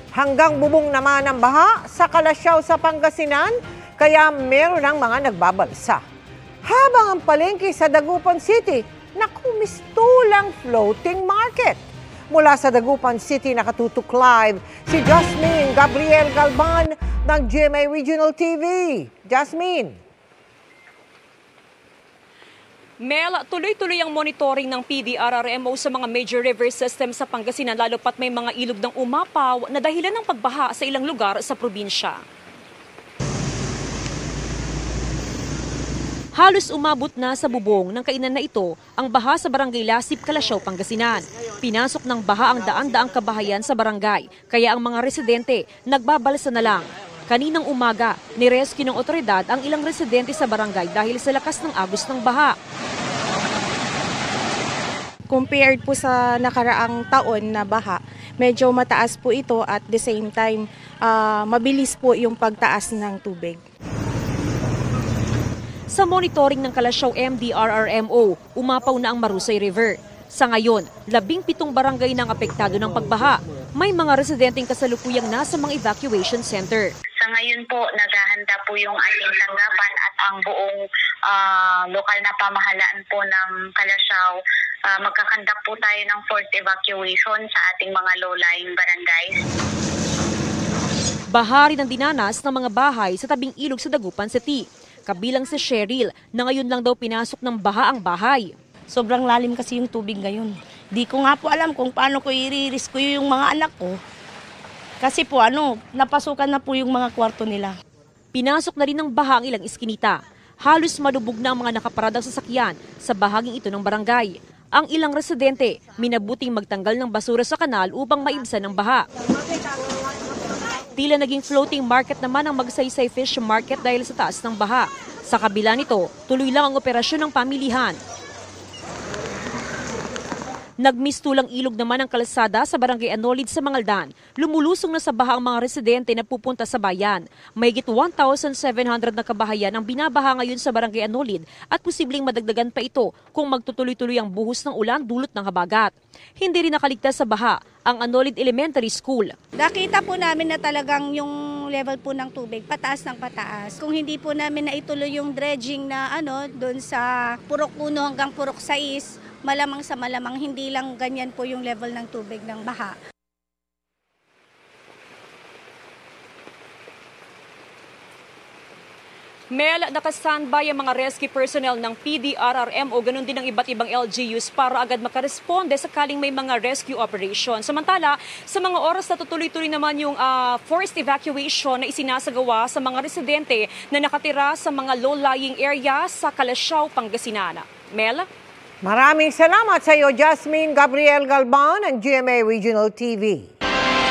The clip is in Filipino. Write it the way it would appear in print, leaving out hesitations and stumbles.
Hanggang bubong naman ang baha sa Kalasyaw sa Pangasinan, kaya meron ng mga nagbabalsa. Habang ang palengke sa Dagupan City, nakumistulang floating market. Mula sa Dagupan City, nakatutok live si Jasmine Gabriel Galban ng GMA Regional TV. Jasmine. Mel, tuloy-tuloy ang monitoring ng PDRRMO sa mga major river system sa Pangasinan lalo pat may mga ilog ng umapaw na dahilan ng pagbaha sa ilang lugar sa probinsya. Halos umabot na sa bubong ng kainan na ito ang baha sa Barangay Lasip, Kalasyaw, Pangasinan. Pinasok ng baha ang daan-daang kabahayan sa barangay, kaya ang mga residente nagbabalsa na lang. Kaninang umaga, nirescue ng otoridad ang ilang residente sa barangay dahil sa lakas ng agos ng baha. Compared po sa nakaraang taon na baha, medyo mataas po ito at the same time, mabilis po yung pagtaas ng tubig. Sa monitoring ng Kalasyaw MDRRMO, umapaw na ang Marusay River. Sa ngayon, 17 barangay ng apektado ng pagbaha. May mga residenteng kasalukuyang nasa mga evacuation center. Sa ngayon po, naghahanda po yung ating tanggapan at ang buong lokal na pamahalaan po ng Kalasyaw. Magkakandak po tayo ng forced evacuation sa ating mga low-lying barangays. Baha rin ang dinanas ng mga bahay sa tabing ilog sa Dagupan City. Kabilang si Cheryl na ngayon lang daw pinasok ng baha ang bahay. Sobrang lalim kasi yung tubig ngayon. Di ko nga po alam kung paano ko i-rescue yung mga anak ko. Kasi po napasukan na po yung mga kwarto nila. Pinasok na rin ng baha ang ilang iskinita. Halos malubog na ang mga nakaparadang sasakyan sa bahaging ito ng barangay. Ang ilang residente, minabuting magtanggal ng basura sa kanal upang maibsan ang baha. Tila naging floating market naman ang Magsaysay Fish Market dahil sa taas ng baha. Sa kabila nito, tuloy lang ang operasyon ng pamilihan. Nagmistulang ilog naman ang kalsada sa Barangay Anolid sa Mangaldan. Lumulusong na sa baha ang mga residente na pupunta sa bayan. Mahigit 1,700 na kabahayan ang binabaha ngayon sa Barangay Anolid at posibleng madagdagan pa ito kung magtutuloy-tuloy ang buhos ng ulan dulot ng habagat. Hindi rin nakaligtas sa baha ang Anolid Elementary School. Nakita po namin na talagang yung level po ng tubig pataas ng pataas. Kung hindi po namin naituloy yung dredging na doon sa Purok 1 hanggang Purok 6, malamang sa malamang hindi lang ganyan po yung level ng tubig ng baha. Mel, nakastandby ang mga rescue personnel ng PDRRMO, ganun din ang iba't ibang LGUs para agad makaresponde sakaling may mga rescue operation. Samantala, sa mga oras na tutuloy-tuloy naman yung forced evacuation na isinasagawa sa mga residente na nakatira sa mga low-lying area sa Kalasyaw, Pangasinan. Mel? Maraming salamat sa iyo, Jasmine Gabriel Galban ng GMA Regional TV.